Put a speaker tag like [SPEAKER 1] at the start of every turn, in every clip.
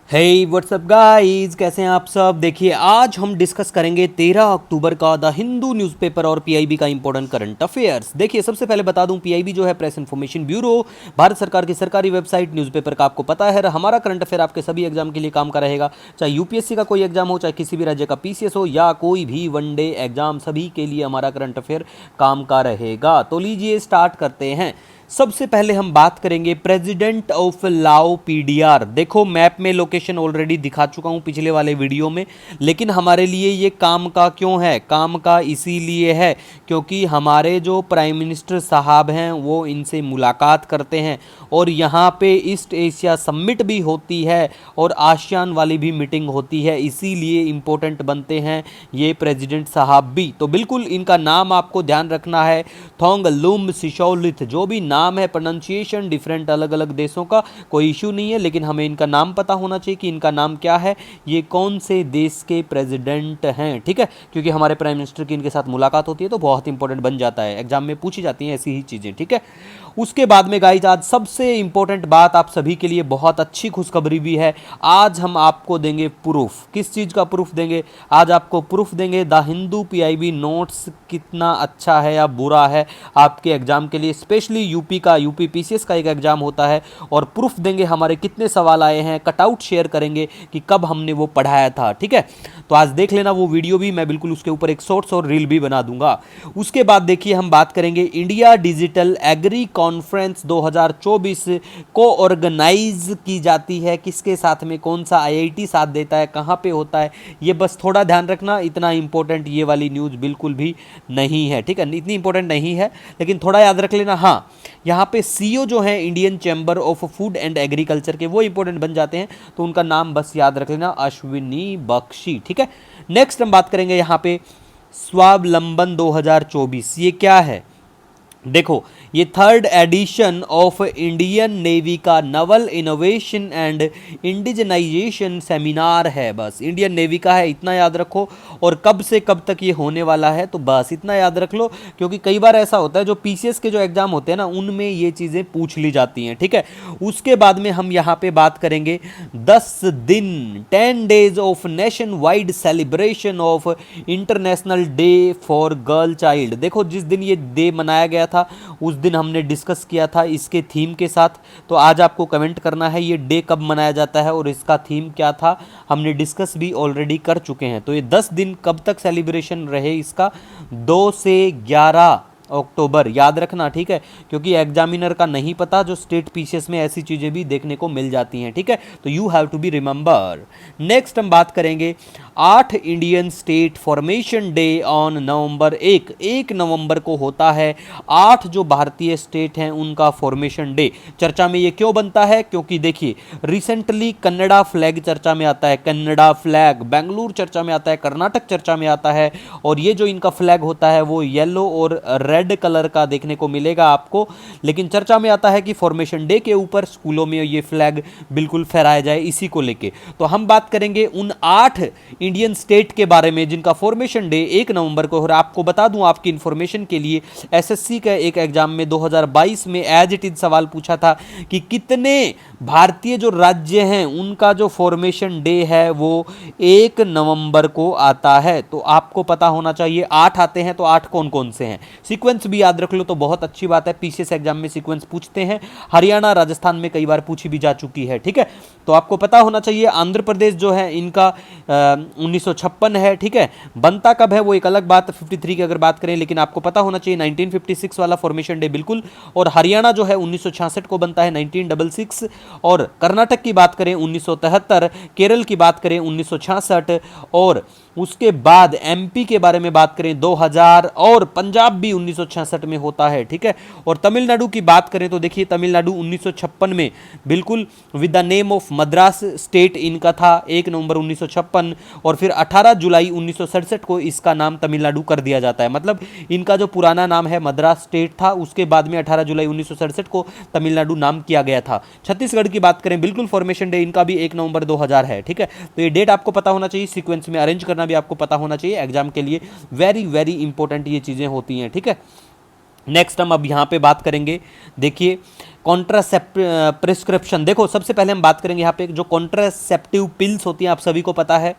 [SPEAKER 1] हे WhatsApp guys, कैसे हैं आप सब। देखिए आज हम डिस्कस करेंगे 13 अक्टूबर का द हिंदू न्यूज़पेपर और पीआईबी का इंपॉर्टेंट करंट अफेयर्स। देखिए सबसे पहले बता दूं, पीआईबी जो है प्रेस इन्फॉर्मेशन ब्यूरो, भारत सरकार की सरकारी वेबसाइट न्यूज़पेपर का आपको पता है। हमारा करंट अफेयर आपके सभी एग्जाम के लिए काम का रहेगा, चाहे यूपीएससी का कोई एग्जाम हो, चाहे किसी भी राज्य का पीसीएस हो या कोई भी वनडे एग्जाम, सभी के लिए हमारा करंट अफेयर काम का रहेगा। तो लीजिए स्टार्ट करते हैं। सबसे पहले हम बात करेंगे प्रेसिडेंट ऑफ लाओ पीडीआर। देखो मैप में लोकेशन ऑलरेडी दिखा चुका हूं पिछले वाले वीडियो में, लेकिन हमारे लिए ये काम का क्यों है? काम का इसीलिए है क्योंकि हमारे जो प्राइम मिनिस्टर साहब हैं वो इनसे मुलाकात करते हैं और यहाँ पे ईस्ट एशिया समिट भी होती है और आसियान वाली भी मीटिंग होती है, इसीलिए इम्पोर्टेंट बनते हैं ये प्रेसिडेंट साहब भी। तो बिल्कुल इनका नाम आपको ध्यान रखना है, थोंगलुम सिसोलिथ। जो भी नाम है, प्रोनाउंसिएशन डिफरेंट अलग अलग देशों का, कोई इशू नहीं है, लेकिन हमें इनका नाम पता होना चाहिए कि इनका नाम क्या है, ये कौन से देश के प्रेसिडेंट हैं। ठीक है, क्योंकि हमारे प्राइम मिनिस्टर की इनके साथ मुलाकात होती है तो बहुत इंपॉर्टेंट बन जाता है, एग्जाम में पूछी जाती हैं ऐसी ही चीज़ें। ठीक है, उसके बाद में गाइज आज सबसे इंपॉर्टेंट बात आप सभी के लिए बहुत अच्छी खुशखबरी भी है। आज हम आपको देंगे प्रूफ। किस चीज़ का प्रूफ देंगे? आज आपको प्रूफ देंगे द हिंदू पीआईबी नोट्स कितना अच्छा है या बुरा है आपके एग्जाम के लिए, स्पेशली यूपी पीसीएस का एक एग्जाम होता है, और प्रूफ देंगे हमारे कितने सवाल आए हैं, कटआउट शेयर करेंगे कि कब हमने वो पढ़ाया था। ठीक है, तो आज देख लेना वो वीडियो भी, मैं बिल्कुल उसके ऊपर एक शॉर्ट्स और रील भी बना दूंगा। उसके बाद देखिए हम बात करेंगे इंडिया डिजिटल एग्री कॉन्फ्रेंस 2024 को ऑर्गेनाइज की जाती है, किसके साथ में, कौन सा आईआईटी साथ देता है, कहाँ पे होता है, ये बस थोड़ा ध्यान रखना। इतना इंपॉर्टेंट ये वाली न्यूज़ बिल्कुल भी नहीं है। ठीक है, इतनी इंपॉर्टेंट नहीं है, लेकिन थोड़ा याद रख लेना। हाँ, यहाँ पे सीईओ जो है Indian chamber of food and agriculture के, वो इंपॉर्टेंट बन जाते हैं, तो उनका नाम बस याद रख लेना, अश्विनी बख्शी। ठीक है, नेक्स्ट हम बात करेंगे यहाँ पे स्वावलंबन 2024। ये क्या है? देखो, ये third edition of Indian Navy का naval innovation and indigenisation seminar है। बस इंडियन नेवी का है, इतना याद रखो। और कब से कब तक ये होने वाला है, तो बस इतना याद रख लो, क्योंकि कई बार ऐसा होता है जो पीसीएस के जो एग्जाम होते हैं ना, उनमें ये चीज़ें पूछ ली जाती हैं। ठीक है, उसके बाद में हम यहाँ पे बात करेंगे 10 दिन 10 days of nation wide celebration of international day for girl child. देखो जिस दिन ये डे मनाया गया था उस दिन हमने डिस्कस किया था इसके थीम के साथ, तो आज आपको कमेंट करना है ये डे कब मनाया जाता है और इसका थीम क्या था, हमने डिस्कस भी ऑलरेडी कर चुके हैं। तो ये 10 दिन कब तक सेलिब्रेशन रहे इसका? 2 से 11 अक्टूबर, याद रखना। ठीक है, क्योंकि एग्जामिनर का नहीं पता, जो स्टेट पीसीएस में ऐसी चीज़ें भी देखने को मिल जाती हैं। ठीक है, तो you have to be remember. Next हम बात करेंगे 8 Indian state formation day on November 1 November को होता है 8 जो भारतीय स्टेट हैं उनका फॉर्मेशन डे। चर्चा में ये क्यों बनता है? क्योंकि देखिए रिसेंटली कन्नड़ा फ्लैग चर्चा में आता है, कन्नड़ा फ्लैग, बेंगलुरु चर्चा में आता है, कर्नाटक चर्चा में आता है, और ये जो इनका फ्लैग होता है वो येलो और रेड कलर का देखने को मिलेगा आपको। लेकिन चर्चा में आता है कि फॉर्मेशन डे के ऊपर स्कूलों में ये फ्लैग बिल्कुल फहराया जाए, इसी को लेके। तो हम बात करेंगे उन 8 इंडियन स्टेट के बारे में जिनका फॉर्मेशन डे 1 नवंबर को। और आपको बता दूं आपकी इंफॉर्मेशन के लिए, एसएससी का एक एग्जाम में 2022 में एज इट इज सवाल पूछा था कि कितने भारतीय जो राज्य हैं उनका जो फॉर्मेशन डे है वो 1 नवंबर को आता है। तो आपको पता होना चाहिए 8 आते हैं, तो 8 कौन कौन से हैं। सीक्वेंस भी याद रख लो तो बहुत अच्छी बात है, पीसीएस एग्जाम में सीक्वेंस पूछते हैं, हरियाणा राजस्थान में कई बार पूछी भी जा चुकी है। ठीक है, तो आपको पता होना चाहिए आंध्र प्रदेश जो है इनका 1956 है। ठीक है, बनता कब है वो एक अलग बात, 53 की अगर बात करें, लेकिन आपको पता होना चाहिए 1956 वाला फॉर्मेशन डे बिल्कुल। और हरियाणा जो है 1966 को बनता है, 1966। और कर्नाटक की बात करें 1973, केरल की बात करें 1966, और उसके बाद एमपी के बारे में बात करें 2000, और पंजाब भी 1966 में होता है। ठीक है, और तमिलनाडु की बात करें तो देखिए तमिलनाडु 1956 में बिल्कुल with the name of Madras state इनका था, 1 नवंबर 1956, और फिर 18 जुलाई 1967 को इसका नाम तमिलनाडु कर दिया जाता है। मतलब इनका जो पुराना नाम है मद्रास स्टेट था, उसके बाद में 18 जुलाई 1967 को तमिलनाडु नाम किया गया था। छत्तीसगढ़ की बात करें बिल्कुल फॉर्मेशन डे इनका भी 1 नवंबर 2000 है। ठीक है, तो ये डेट आपको पता होना चाहिए, सीक्वेंस में अरेंज करना भी आपको पता होना चाहिए, एग्जाम के लिए वेरी वेरी इंपॉर्टेंट ये चीज़ें होती हैं। ठीक है, नेक्स्ट हम अब यहाँ पे बात करेंगे, देखिए प्रिस्क्रिप्शन, देखो सबसे पहले हम बात करेंगे यहाँ पे जो कॉन्ट्रासेप्टिव पिल्स होती हैं, आप सभी को पता है,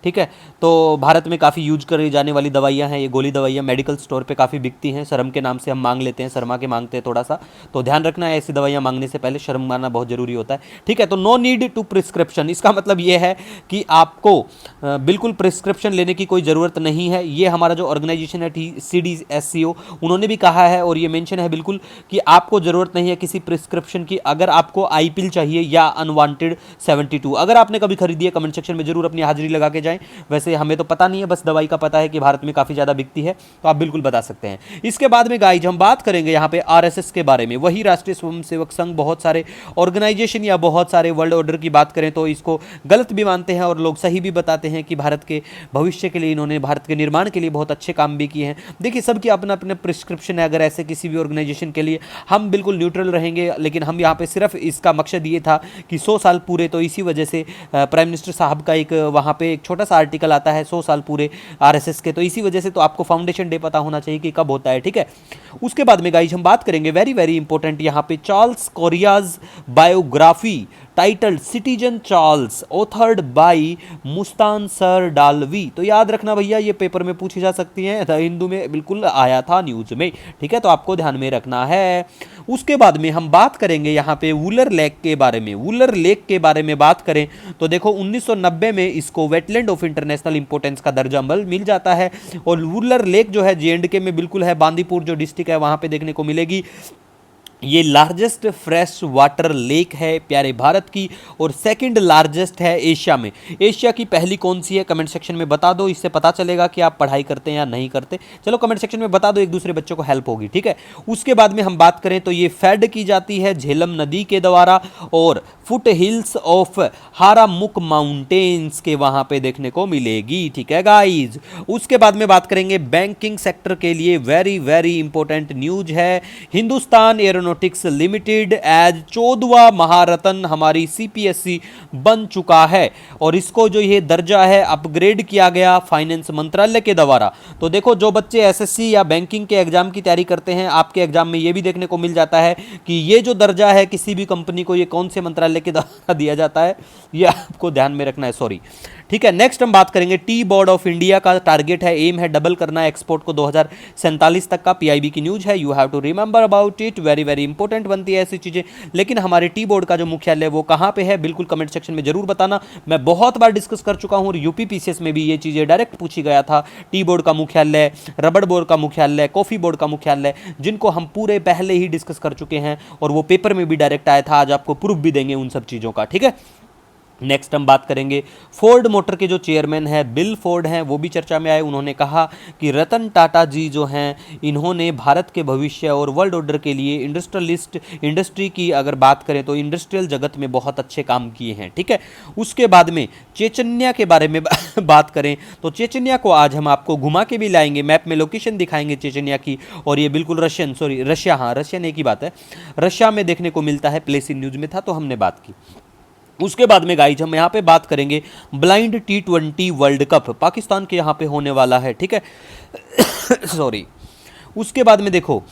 [SPEAKER 1] ठीक है। तो भारत में काफ़ी यूज करी जाने वाली दवाइयाँ हैं, ये गोली दवाइयाँ मेडिकल स्टोर पे काफ़ी बिकती हैं, शर्म के नाम से हम मांग लेते हैं, शर्मा के मांगते हैं थोड़ा सा, तो ध्यान रखना है ऐसी दवाइयाँ मांगने से पहले शर्म मारना बहुत ज़रूरी होता है, ठीक है। तो नो नीड टू प्रिस्क्रिप्शन, इसका मतलब ये है कि आपको बिल्कुल प्रिस्क्रिप्शन लेने की कोई ज़रूरत नहीं है। ये हमारा जो ऑर्गेनाइजेशन है CDSCO, उन्होंने भी कहा है और ये मेंशन है बिल्कुल कि आपको ज़रूरत नहीं है किसी प्रिस्क्रिप्शन की। अगर आपको आई पिल चाहिए या अनवांटेड 72, अगर आपने कभी खरीदी है कमेंट सेक्शन में जरूर अपनी हाजिरी लगा के जाएं। वैसे हमें तो पता नहीं है, बस दवाई का पता है कि भारत में काफ़ी ज़्यादा बिकती है, तो आप बिल्कुल बता सकते हैं। इसके बाद में गाइज हम बात करेंगे यहाँ पे RSS के बारे में, वही राष्ट्रीय स्वयंसेवक संघ, बहुत सारे ऑर्गेनाइजेशन या बहुत सारे वर्ल्ड ऑर्डर की बात करें तो इसको गलत भी मानते हैं और लोग सही भी बताते हैं कि भारत के भविष्य के लिए इन्होंने, भारत के निर्माण के लिए बहुत अच्छे काम भी किए हैं। देखिए सबकी अपना अपना प्रिस्क्रिप्शन है, अगर ऐसे किसी भी ऑर्गेनाइजेशन के लिए हम बिल्कुल न्यूट्रल रहेंगे, लेकिन हम यहाँ पे सिर्फ इसका मकसद ये था कि 100 साल पूरे, तो इसी वजह से प्राइम मिनिस्टर साहब का एक वहाँ पे एक छोटा सा आर्टिकल आता है 100 साल पूरे RSS के, तो इसी वजह से तो आपको फाउंडेशन डे पता होना चाहिए कि कब होता है, ठीक है। उसके बाद में गाइस हम बात करेंगे वेरी वेरी इंपॉर्टेंट यहाँ पे Charles Correa's biography titled Citizen Charles authored by Mustansir Dalvi. तो याद रखना भैया, ये पेपर में पूछी जा सकती हैं, द हिंदू में बिल्कुल आया था न्यूज में, ठीक है, तो आपको ध्यान में रखना है। उसके बाद में हम बात करेंगे यहाँ पे वुलर लेक के बारे में। वुलर लेक के बारे में बात करें तो देखो 1990 में इसको वेटलैंड ऑफ इंटरनेशनल इंपोर्टेंस का दर्जा मिल जाता है, और वुलर लेक जो है JNK में बिल्कुल है, बांदीपुर जो डिस्ट्रिक्ट है वहां पे देखने को मिलेगी। ये लार्जेस्ट फ्रेश वाटर लेक है प्यारे भारत की, और सेकंड लार्जेस्ट है एशिया में। एशिया की पहली कौन सी है कमेंट सेक्शन में बता दो, इससे पता चलेगा कि आप पढ़ाई करते हैं या नहीं करते। चलो कमेंट सेक्शन में बता दो, एक दूसरे बच्चों को हेल्प होगी, ठीक है। उसके बाद में हम बात करें तो ये फेड की जाती है झेलम नदी के द्वारा, और फुट हिल्स ऑफ हारामुक माउंटेन्स के वहां पे देखने को मिलेगी, ठीक है गाइज। उसके बाद में बात करेंगे बैंकिंग सेक्टर के लिए वेरी वेरी इंपॉर्टेंट न्यूज है, हिंदुस्तान एरोनॉटिक्स लिमिटेड एज 14वां महारत्न हमारी CPSE बन चुका है, और इसको जो ये दर्जा है अपग्रेड किया गया फाइनेंस मंत्रालय के द्वारा। तो देखो जो बच्चे SSC या बैंकिंग के एग्जाम की तैयारी करते हैं, आपके एग्जाम में ये भी देखने को मिल जाता है कि ये जो दर्जा है किसी भी कंपनी को ये कौन से मंत्रालय के द्वारा दिया जाता है, ये आपको ध्यान में रखना है, सॉरी, ठीक है। नेक्स्ट हम बात करेंगे टी बोर्ड ऑफ इंडिया का टारगेट है, एम है डबल करना है एक्सपोर्ट को 2047 तक का। PIB की न्यूज है, you have to remember about it, very very important बनती है ऐसी चीजें। लेकिन हमारे टी बोर्ड का जो मुख्यालय वो कहां पे है, बिल्कुल कमेंट सेक्शन में जरूर बताना। मैं बहुत बार डिस्कस कर चुका हूं और UP PCS में भी ये चीजें डायरेक्ट पूछी गया था, टी बोर्ड का मुख्यालय, रबड़ बोर्ड का मुख्यालय, कॉफी बोर्ड का मुख्यालय, जिनको हम पूरे पहले ही डिस्कस कर चुके हैं और वो पेपर में भी डायरेक्ट आया था। आज आपको प्रूफ भी देंगे उन सब चीजों का, ठीक है। नेक्स्ट हम बात करेंगे फोर्ड मोटर के जो चेयरमैन है बिल फोर्ड हैं, वो भी चर्चा में आए। उन्होंने कहा कि रतन टाटा जी जो हैं, इन्होंने भारत के भविष्य और वर्ल्ड ऑर्डर के लिए इंडस्ट्री की अगर बात करें तो इंडस्ट्रियल जगत में बहुत अच्छे काम किए हैं, ठीक है। उसके बाद में चेचन्या के बारे में बात करें तो चेचन्या को आज हम आपको घुमा के भी लाएंगे, मैप में लोकेशन दिखाएंगे चेचन्या की, और ये बिल्कुल रशिया, हाँ रशियन एक ही बात है, रशिया में देखने को मिलता है, प्लेस इन न्यूज में था तो हमने बात की। उसके बाद में गाइज हम यहाँ पे बात करेंगे blind T20 world cup, Pakistan के यहाँ पे होने वाला है, ठीक है। सॉरी। उसके बाद में देखो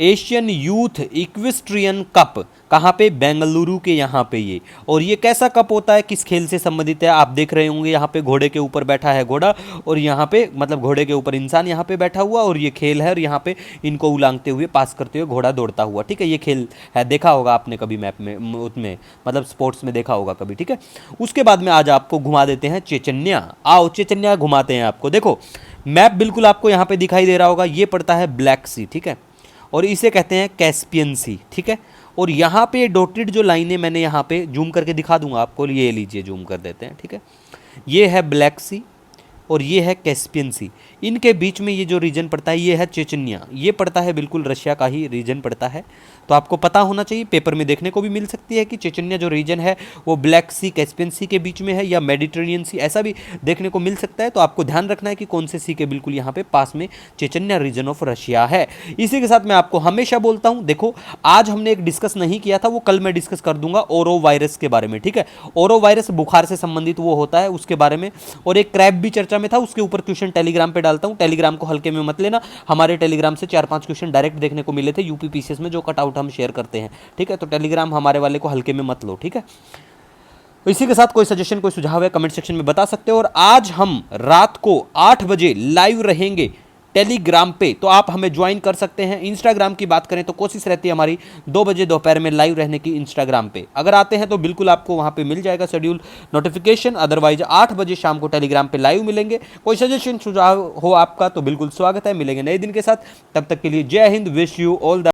[SPEAKER 1] एशियन यूथ इक्विस्ट्रियन कप, कहाँ पे, बेंगलुरु के यहाँ पे ये, और ये कैसा कप होता है, किस खेल से संबंधित है, आप देख रहे होंगे यहाँ पे घोड़े के ऊपर बैठा है घोड़ा, और यहाँ पे मतलब घोड़े के ऊपर इंसान यहाँ पे बैठा हुआ, और ये खेल है, और यहाँ पे इनको उलांगते हुए पास करते हुए घोड़ा दौड़ता हुआ, ठीक है। ये खेल है, देखा होगा आपने कभी मैप में, उसमें मतलब स्पोर्ट्स में देखा होगा कभी, ठीक है। उसके बाद में आज आपको घुमा देते हैं चेचन्या, आओ चेचन्या घुमाते हैं आपको। देखो मैप बिल्कुल आपको यहाँ पे दिखाई दे रहा होगा, ये पड़ता है ब्लैक सी, ठीक है, और इसे कहते हैं कैस्पियन सी, ठीक है। और यहाँ पे डॉटेड जो लाइनें मैंने यहाँ पे जूम करके दिखा दूंगा आपको, ये लीजिए जूम कर देते हैं, ठीक है। ये है ब्लैक सी और ये है कैस्पियन सी, इनके बीच में ये जो रीजन पड़ता है ये है चेचन्या, ये पड़ता है बिल्कुल रशिया का ही रीजन पड़ता है। तो आपको पता होना चाहिए, पेपर में देखने को भी मिल सकती है कि चेचन्या जो रीजन है वो ब्लैक सी कैस्पियन सी के बीच में है, या मेडिटेरेनियन सी, ऐसा भी देखने को मिल सकता है। तो आपको ध्यान रखना है कि कौन से सी के बिल्कुल यहाँ पे पास में चेचन्या रीजन ऑफ रशिया है। इसी के साथ मैं आपको हमेशा बोलता हूँ, देखो आज हमने एक डिस्कस नहीं किया था, वो कल मैं डिस्कस कर दूंगा ओरो वायरस के बारे में, ठीक है। ओरो वायरस बुखार से संबंधित वो होता है उसके बारे में, और एक क्रैब भी चर्चा एक्स्ट्रा में था उसके ऊपर क्वेश्चन टेलीग्राम पे डालता हूँ, टेलीग्राम को हल्के में मत लेना। हमारे टेलीग्राम से 4-5 क्वेश्चन डायरेक्ट देखने को मिले थे यूपी पीसीएस में, जो कट आउट हम शेयर करते हैं, ठीक है। तो टेलीग्राम हमारे वाले को हल्के में मत लो, ठीक है। तो इसी के साथ कोई सजेशन, कोई सुझाव है कमेंट सेक्शन में बता सकते हो। और आज हम रात को 8 बजे लाइव रहेंगे टेलीग्राम पे, तो आप हमें ज्वाइन कर सकते हैं। इंस्टाग्राम की बात करें तो कोशिश रहती है हमारी 2 बजे दोपहर में लाइव रहने की इंस्टाग्राम पे। अगर आते हैं तो बिल्कुल आपको वहां पे मिल जाएगा शेड्यूल नोटिफिकेशन, अदरवाइज 8 बजे शाम को टेलीग्राम पे लाइव मिलेंगे। कोई सजेशन सुझाव हो आपका तो बिल्कुल स्वागत है। मिलेंगे नए दिन के साथ, तब तक के लिए जय Hind, wish you all the